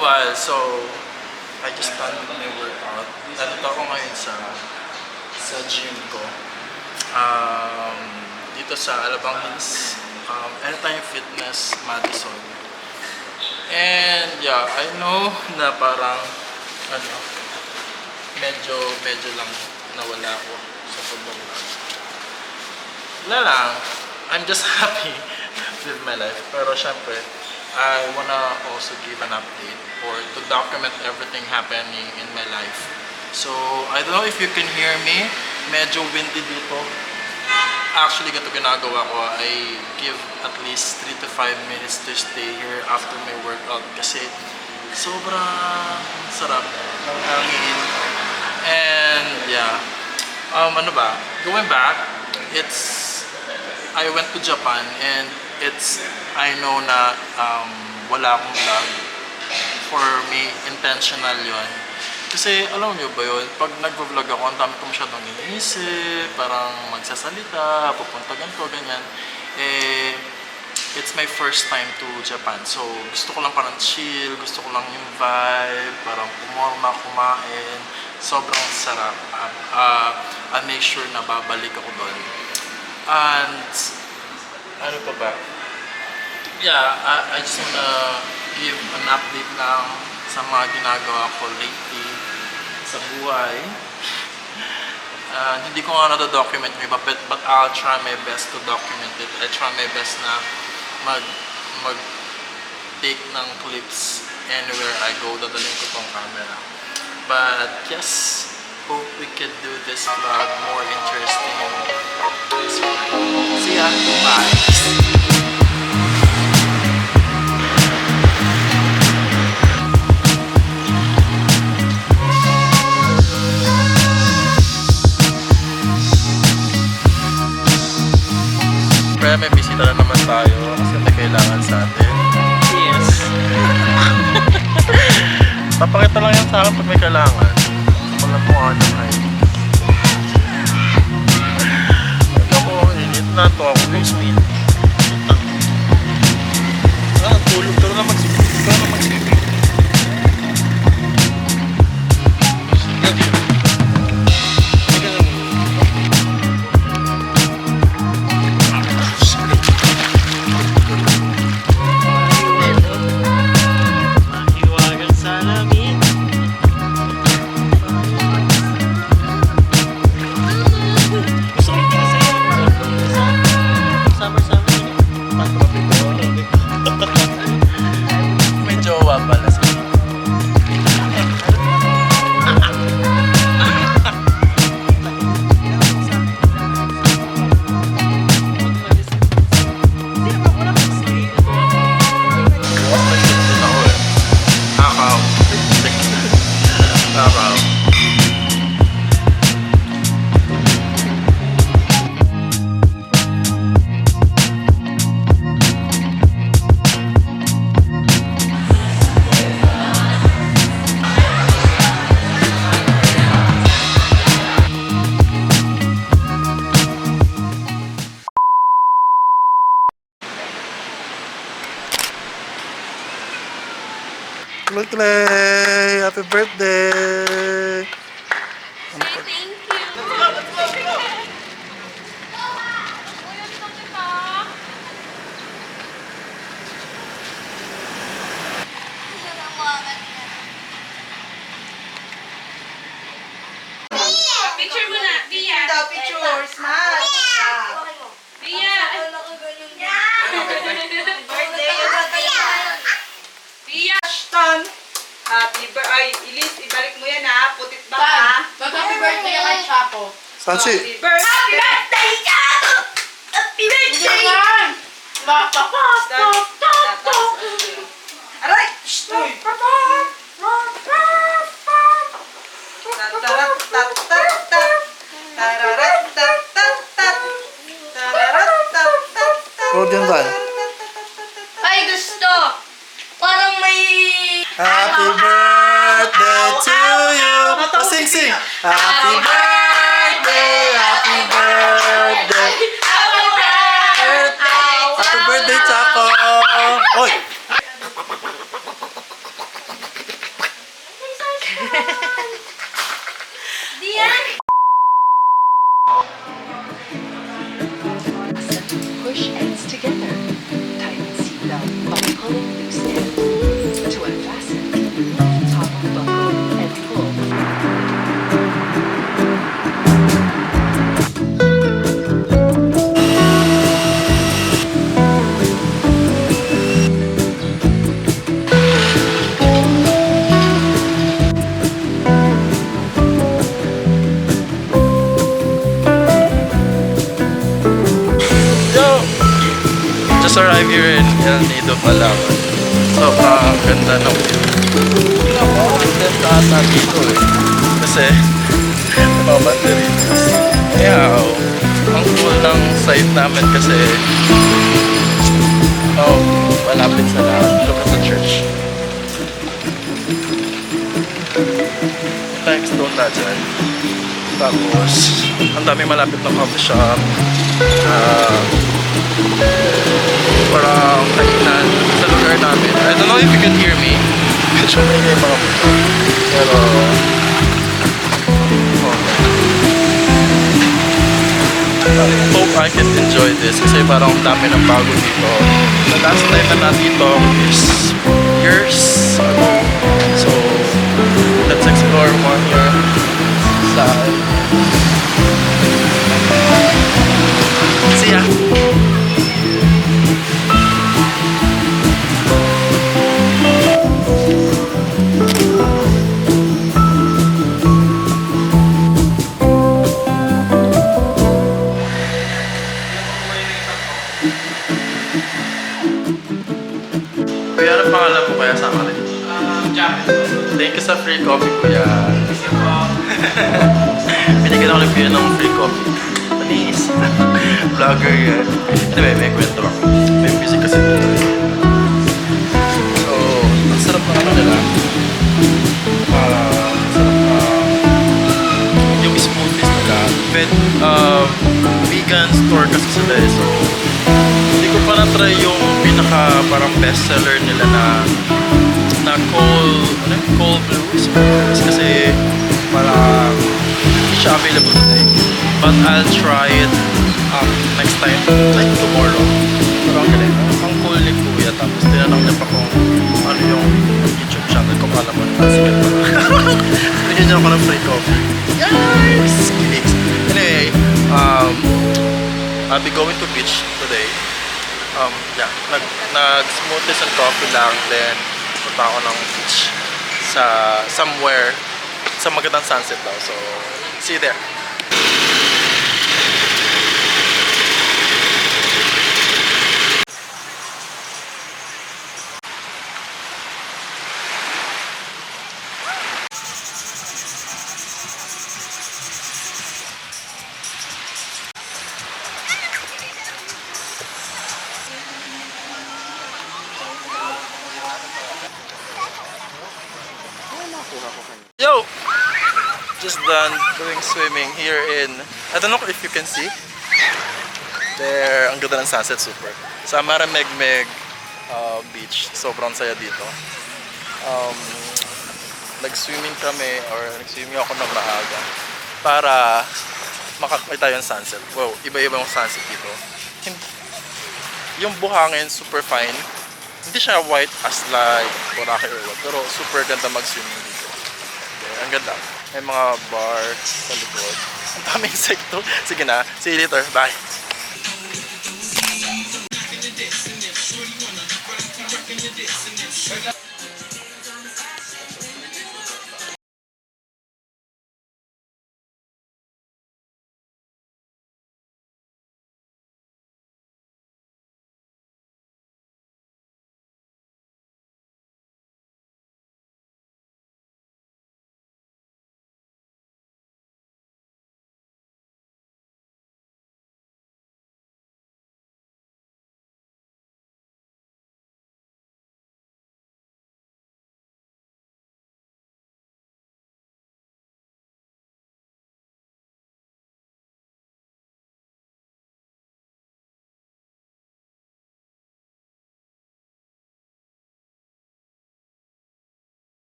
while. So, I just done with my workout. Nandito ako ngayon sa gym ko. Dito sa Alabang Hills, Anytime Fitness, Madison. And yeah, I know na parang medyo lang nawala ako sa pag-vlog. Wala lang. I'm just happy with my life. Pero syempre, I wanna also give an update or to document everything happening in my life. So, I don't know if you can hear me. Medyo windy dito. Actually, ganito ginagawa ko. I give at least 3 to 5 minutes to stay here after my workout kasi sobrang sarap ng hangin. And yeah, ano ba? Going back, I went to Japan and I know na wala akong vlog. For me, intentional yon. Kasi alam niyo ba yun, pag nagvo-vlog ako, ang dami ko masyadong iniisip, parang magsasalita, pupunta ganito, ganyan. It's my first time to Japan. So, gusto ko lang parang chill, gusto ko lang yung vibe, parang pumorma, kumain. Sobrang sarap. I'll make sure na babalik ako doon. And, ano pa ba? Yeah, I just wanna give an update lang sa mga ginagawa ko lately sa buhay. Hindi ko nga na-document yung iba, but I'll try my best to document it. I try my best na mag-take ng clips anywhere I go. Dadalhin ko tong camera. But yes, hope we could do this vlog more interesting. See ya. Bye. Kaya may bisita na naman tayo kasi may kailangan sa atin. Yes. Papakita lang yan sa akin pag may kailangan. Wala po ano kayo. Ako, init na ito ako. Sweet. Tulog ka na magsipit. Ikaw na magsipit. Clay, happy birthday! Say thank you. Picture mo na, Bia. Picture, smile. Bia. Birthday. Bia. Ashton. Happy birthday. Ay, Elise, ibalik mo yan ha. Putit ba ha? Happy birthday kay Chaco. Sanchi! Happy birthday, Chaco! Happy birthday! Aray! Shh! Uy! Golden Van. Ay, gusto! Parang may... Happy birthday to you! Sing! Happy birthday! Happy birthday! Happy birthday, Chaco! Oy! Together, tighten seatbelt by pulling loose ends. To unfasten, lift top of buckle and pull. Yo! Just arrived here in El Nido, Palawan. Sobrang ganda ng view. Content ata dito eh. Kasi, mga banderitas. Kaya, ang cool ng site namin kasi, malapit sa lahat. Look at the church. Like stone na dyan. Tapos, ang dami malapit na coffee shop. Parang kainan sa lugar namin. I don't know if you can hear me. Medyo may mga mukha. Pero, I hope I can enjoy this kasi parang ang dami ng bago dito. The last time na nandito is years ago. So, let's explore more here. See ya! Kuya, ano pangalan mo kaya sa akin? Thank you sa free coffee, kuya. Binigyan ako ni Kuya ng free coffee. Panis. Vlogger yan. Anyway, may kwento ako. May music kasi dito. So, ang sarap ng ano nila. Sarap na yung smoothies nila. Vegan store kasi sila eh. So, hindi ko pa na-try yung pinaka parang bestseller nila na cold brew smoothies kasi parang hindi siya available today. But I'll try it next time, like tomorrow. Pero ang galing, ang cool ni Kuya. Tapos tinanong niya pa kung ano yung YouTube channel ko. Kala mo na sikat pa lang. Bigyan niya ako ng free coffee. Yes! Kicks! Anyway, I'll be going to beach today. Yeah, nag-smoothies and coffee lang. Then, punta ako ng beach sa somewhere sa magandang sunset daw. So, see you there. Yo! Just done doing swimming here in, I don't know if you can see. There, ang ganda ng sunset, super. Sa Maramegmeg beach, sobrang saya dito. Nag-swimming kami, or nag-swimming ako ng maaga para makakita yung sunset. Wow, iba-iba yung sunset dito. Yung buhangin, super fine. Hindi siya white as like Boracay or what, pero super ganda mag-swimming dito. Okay, ang ganda. May mga bar sa likod. Ang daming insekto. Sige na, see you later. Bye!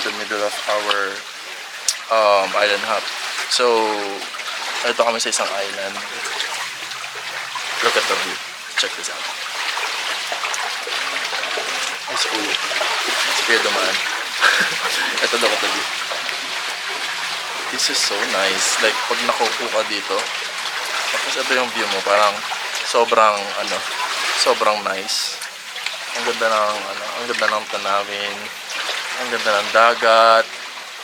the middle of our island hop. So, ito kami sa isang island. Look at the view. Check this out. It's cool. It's weird naman. Ito look at the view. This is so nice. Like, pag nakaupo ka dito, tapos ito yung view mo, parang sobrang nice. Ang ganda ng tanawin. Ang ganda ng dagat.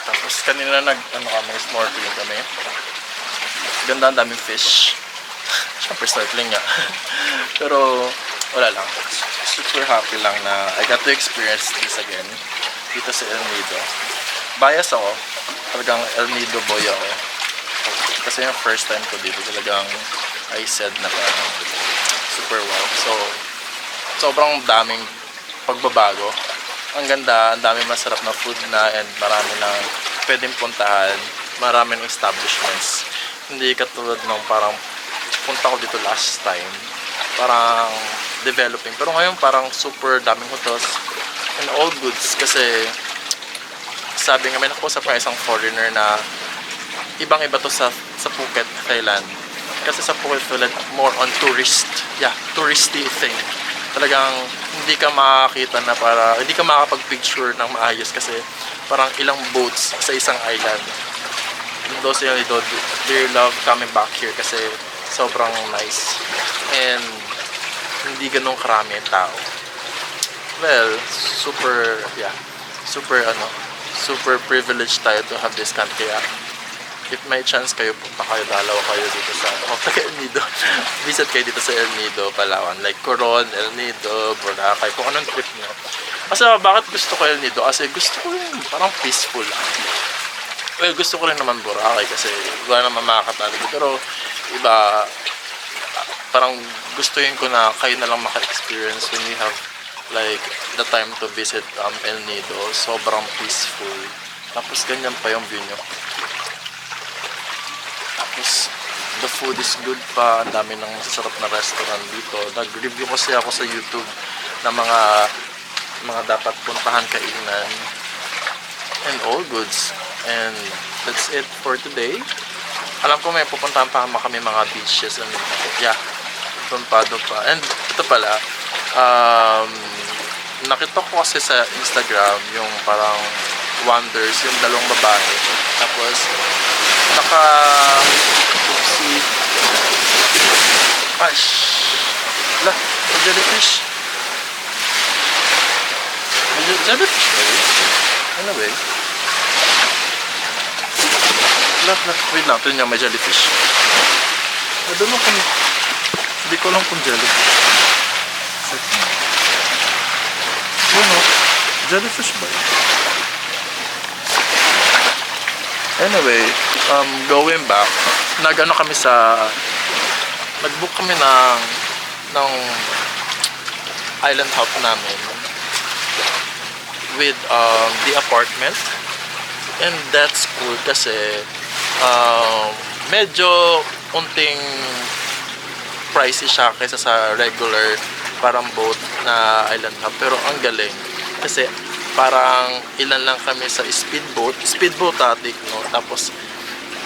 Tapos kanina kami, snorkeling kami. Ganda, ang daming fish. Siyempre snorkeling nga. Pero wala lang. Super happy lang na I got to experience this again dito sa El Nido. Bias ako. Talagang El Nido boy ako. Kasi yung first time ko dito talagang I said na parang super wow. So sobrang daming pagbabago. Ang ganda, ang daming masarap na food na and marami nang pwedeng puntahan. Maraming establishments. Hindi katulad ng parang punta ko dito last time. Parang developing. Pero ngayon parang super daming hotels and all goods kasi sabi nga may nakusap ng isang foreigner na ibang iba to sa Phuket, Thailand. Kasi sa Phuket, Thailand, more on touristy thing. Talagang hindi ka makakita na hindi ka makakapag-picture ng maayos kasi parang ilang boats sa isang island. Those they love coming back here kasi sobrang nice and hindi ganun karami ang tao. Well, super privileged tayo to have this country. If may chance kayo, punta kayo, dalawa kayo dito sa El Nido. Visit kayo dito sa El Nido, Palawan. Like Coron, El Nido, Boracay, kung anong trip nyo. Kasi bakit gusto ko El Nido? Kasi gusto ko yung parang peaceful lang. Well, gusto ko rin naman Boracay kasi wala naman makakatalo. Pero iba, parang gustuin ko na kayo na lang maka-experience when you have like the time to visit El Nido. Sobrang peaceful. Tapos ganyan pa yung view nyo. Tapos the food is good pa. Ang dami ng masasarap na restaurant dito. Nag-review kasi ako sa YouTube ng mga dapat puntahan, kainan. And all goods. And that's it for today. Alam ko may pupuntahan pa kami mga beaches and doon pa. And ito pala, nakita ko kasi sa Instagram yung parang wonders, yung dalawang babae. Tapos jellyfish. Jellyfish ba yun? Anyway. Wait lang, ito niya may jellyfish. I don't know kung hindi ko lang kung jellyfish. Jellyfish ba yun? Anyway, going back, nag-book kami ng island hop namin with the apartment, and that's cool kasi medyo unting pricey siya kaysa sa regular parang boat na island hop, pero ang galing kasi parang ilan lang kami sa speedboat atik, no? Tapos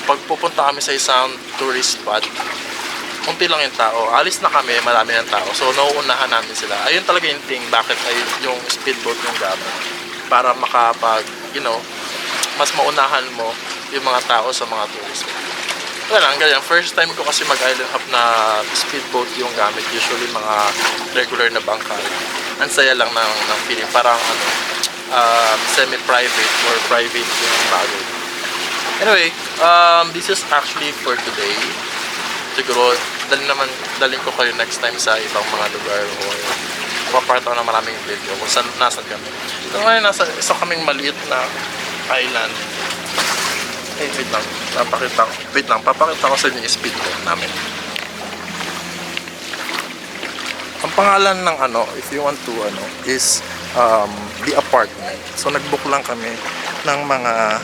pag pupunta kami sa isang tourist spot, unti lang yung tao. Alis na kami, marami ng tao. So nauunahan namin sila. Ayun talaga yung thing, bakit yung speedboat yung gamit. Para mas maunahan mo yung mga tao sa mga tourist spot. Wala lang, ganyan. First time ko kasi mag-island hop na speedboat yung gamit. Usually mga regular na bangka. Ang saya lang ng feeling. Parang semi-private or private yung bagay. Anyway, this is actually for today. Siguro, dalhin ko kayo next time sa ibang mga lugar or papart ako ng maraming video kung nasan kami. So ngayon, nasa isa kaming maliit na island. Wait lang, papakita ko sa inyo yung speedboat namin. Ang pangalan ng if you want to is the apartment. So nag-book lang kami ng mga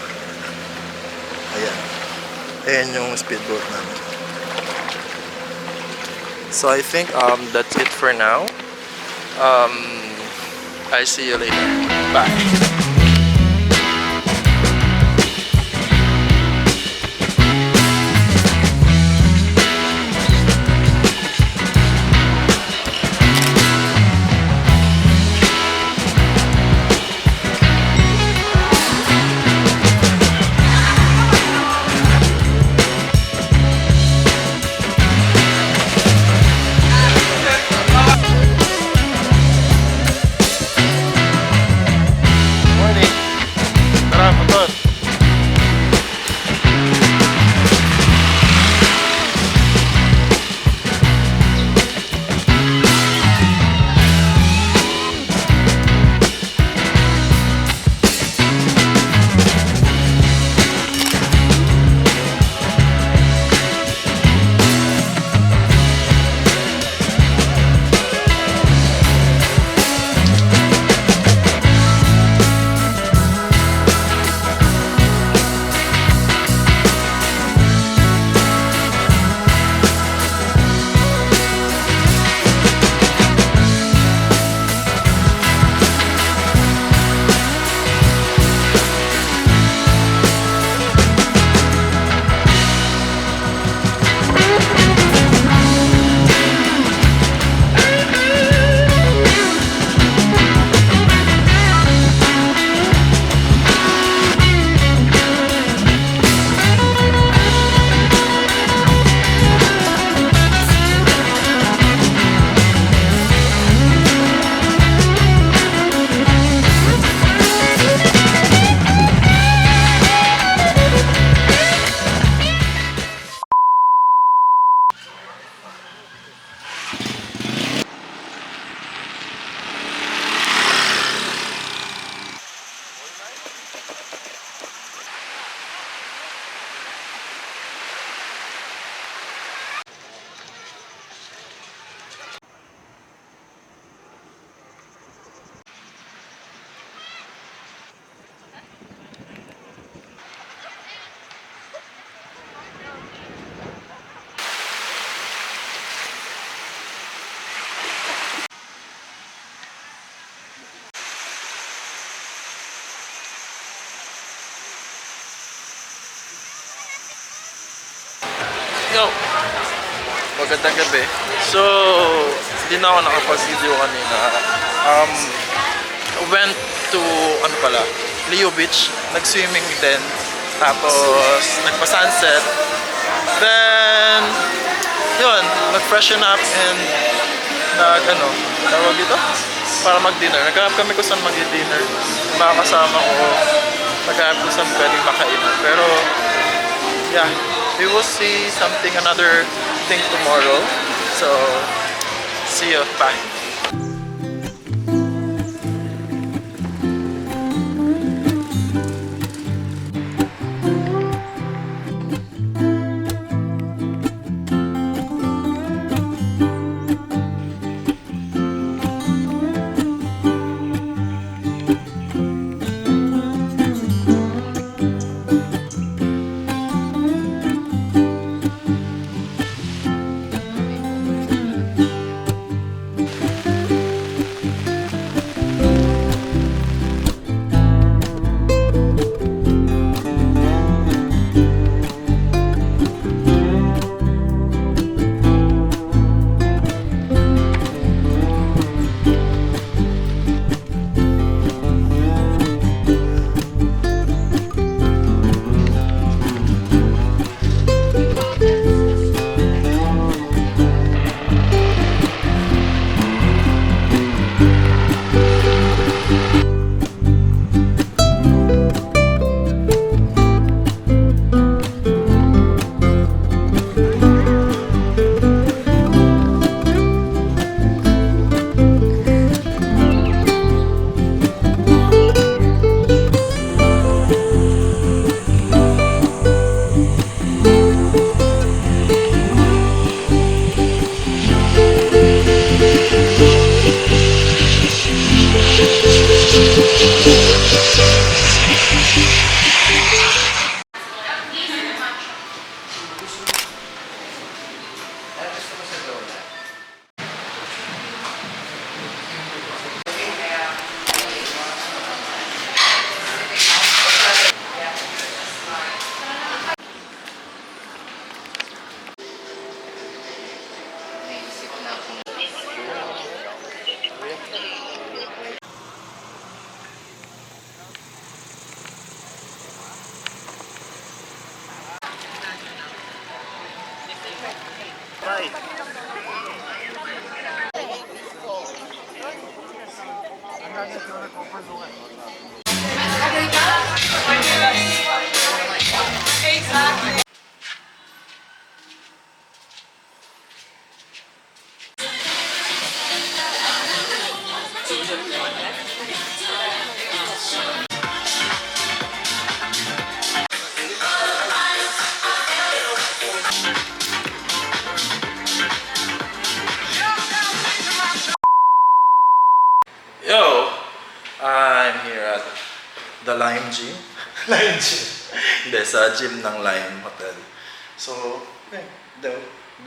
ayan yung speedboat namin. So I think that's it for now. I see you later. Bye. Yo! Magandang gabi. So, hindi na ako nakapag-video kanina. Went to, ano pala, Leo Beach. Nag-swimming din. Tapos, nagpa-sunset. Then, yun, nag-freshen up and tawag dito? Para mag-dinner. Naghanap kami kung saan mag-dinner. Mga kasama ko, naghanap kung saan pwedeng makainan. Pero, yeah, we will see something, another thing tomorrow. So, see you. Bye. Yo! I'm here at the Lime Gym. Lime Gym. Hindi, sa gym ng Lime Hotel. So,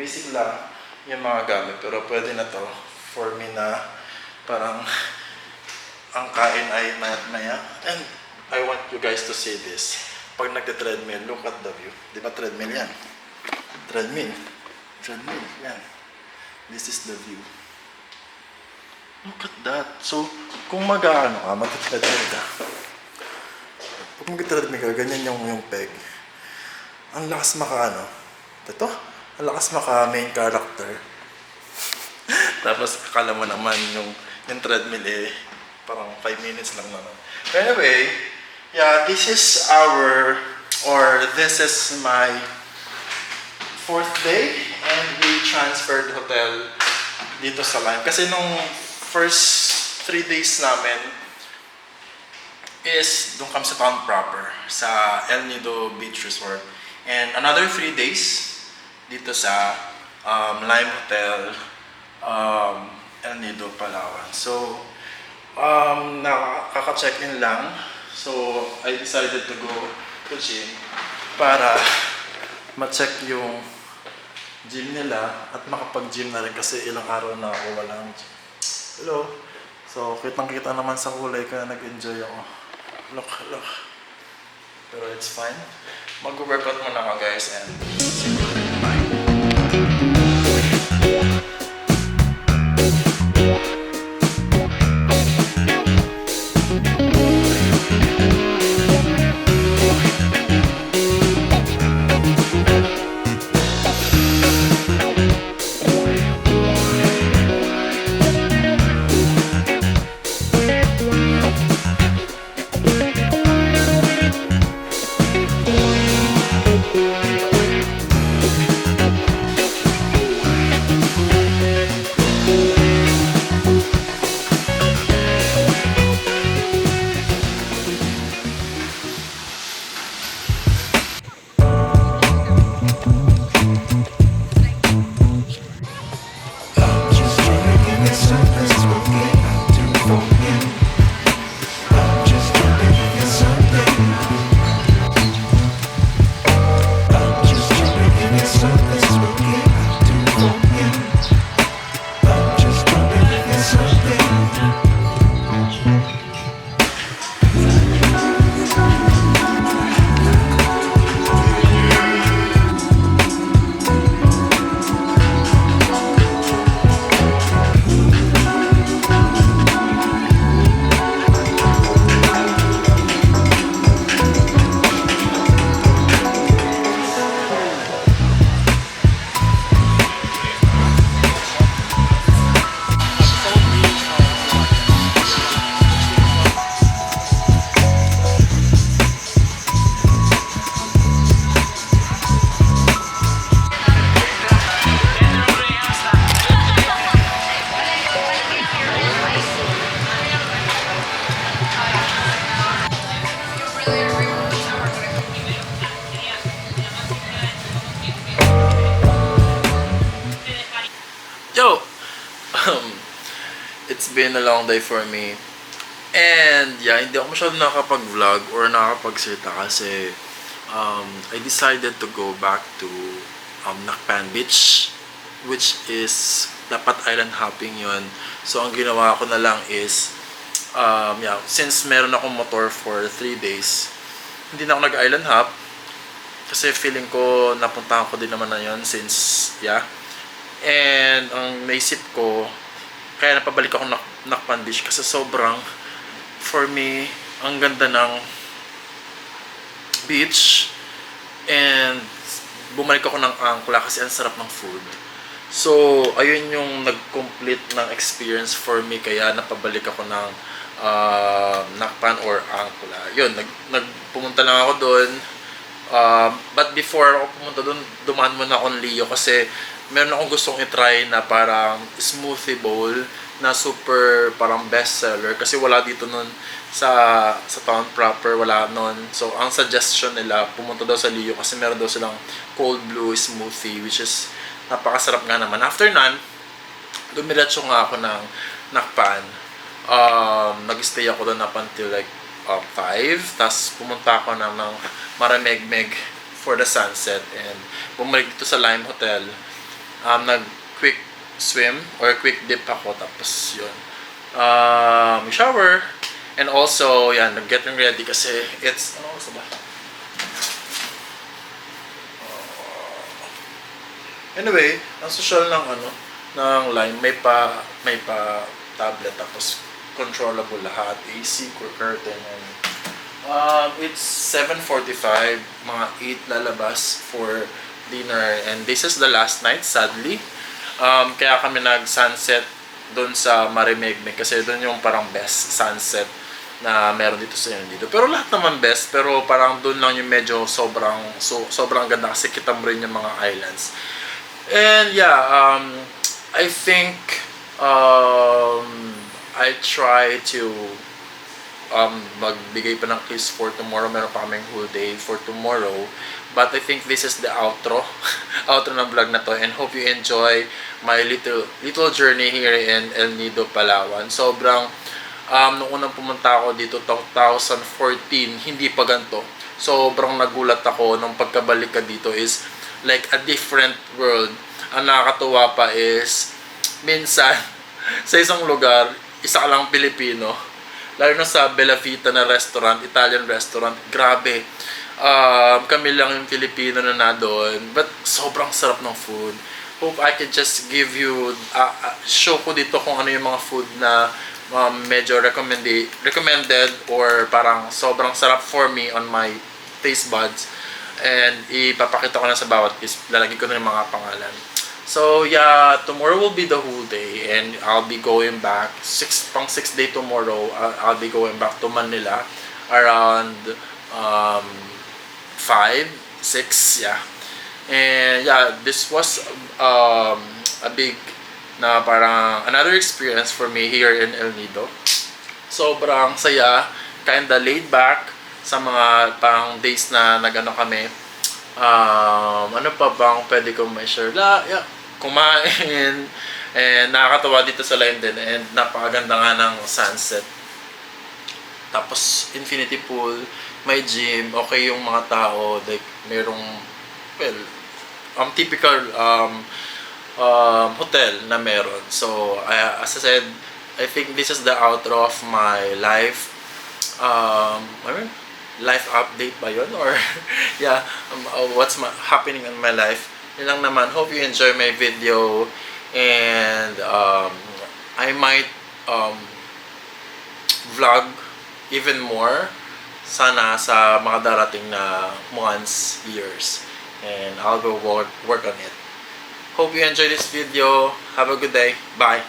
basic lang yung mga gamit. Pero pwede na to for me na parang ang kain ay mayat maya. And I want you guys to see this. Pag nagte-treadmill, look at the view. Di ba treadmill yan? Treadmill. Treadmill. Yan. This is the view. Look at that. So, kung mag-ano ka, mag-treadmill ka. Pag mag-treadmill ka, ganyan yung peg. Ang lakas maka-ano. Ito, ang lakas maka-main character. Tapos, akala mo naman yung treadmill parang 5 minutes lang naman. But anyway, yeah, this is my 4th day and we transferred hotel dito sa Lime. Kasi nung first 3 days namin is doon kami sa town proper, sa El Nido Beach Resort. And another 3 days dito sa Lime Hotel, El Nido, Palawan. So, nakaka-check-in lang. So, I decided to go to gym para ma-check yung gym nila at makapag-gym na rin kasi ilang araw na ako walang gym. Hello. So, kitang-kita naman sa kulay kaya nag-enjoy ako. Look. Pero it's fine. Mag-workout muna ako guys and see you. Bye. been a long day for me. And yeah, hindi ako masyadong nakakapag-vlog or nakakapagsalita kasi I decided to go back to Nakpan Beach, which is dapat island hopping yon. So ang ginawa ko na lang is yeah, since meron akong motor for 3 days, hindi na ako nag-island hop kasi feeling ko napuntahan ko din naman na yon since yeah. And ang naisip ko, kaya napabalik ako Nakpan Beach kasi sobrang, for me, ang ganda ng beach. And bumalik ako ng Angkla kasi ang sarap ng food. So, ayun yung nag-complete ng experience for me. Kaya napabalik ako ng Nakpan or Angkla. Yun, pumunta lang ako doon. But before ako pumunta doon, dumaan muna akong Leo kasi meron akong gustong i-try na parang smoothie bowl na super parang bestseller kasi wala dito nun sa town proper, wala nun. So ang suggestion nila, pumunta daw sa Leo kasi meron daw silang cold brew smoothie which is napakasarap nga naman. After nun, dumiretso nga ako ng Nakpan. Nag-stay ako doon up until like 5. Tapos pumunta ako ng Maramegmeg for the sunset and bumalik dito sa Lime Hotel. Nag-quick swim or quick dip ako tapos yun. Shower and also yan, getting ready kasi it's ano sa ba? Anyway, ang social ng ng Lime may pa tablet tapos controllable lahat, AC, curtain and it's 7:45, mga 8 lalabas for dinner and this is the last night sadly. Kaya kami nag-sunset doon sa Marimegmeg kasi doon yung parang best sunset na meron dito sa dito. Pero lahat naman best, pero parang doon lang yung medyo sobrang ganda kasi kita mo rin yung mga islands. And yeah, I think I try to magbigay pa ng clips for tomorrow. Meron pa kaming whole day for tomorrow. But I think this is the outro ng vlog na to and hope you enjoy my little journey here in El Nido, Palawan. Sobrang nung unang pumunta ako dito 2014, hindi pa ganito. Sobrang nagulat ako nung pagkabalik ka dito is like a different world. Ang nakakatuwa pa is minsan sa isang lugar, isa ka lang Pilipino. Lalo na sa Bella Vita na restaurant, Italian restaurant, grabe. Kami lang yung Filipino na doon. But sobrang sarap ng food. Hope I can just give you, show ko dito kung ano yung mga food na medyo recommended or parang sobrang sarap for me on my taste buds. And ipapakita ko na sa bawat piece. Lalagay ko na yung mga pangalan. So yeah, tomorrow will be the whole day and I'll be going back 6 day tomorrow. I'll be going back to Manila around 5, 6, yeah. And yeah, this was a big na parang another experience for me here in El Nido. Sobrang saya, kinda laid back sa mga pang days na nagano kami. Ano pa bang pwede kong ma-share? Yeah, kumain and nakakatawa dito sa Lime din and napakaganda nga ng sunset. Tapos infinity pool, may gym, okay yung mga tao, like merong typical hotel na meron. So as I said, I think this is the outro of my life life update ba yun? Or yeah, what's happening in my life. Yun lang naman. Hope you enjoy my video and I might vlog even more sana sa mga darating na months, years, and I'll go work on it. Hope you enjoy this video. Have a good day. Bye.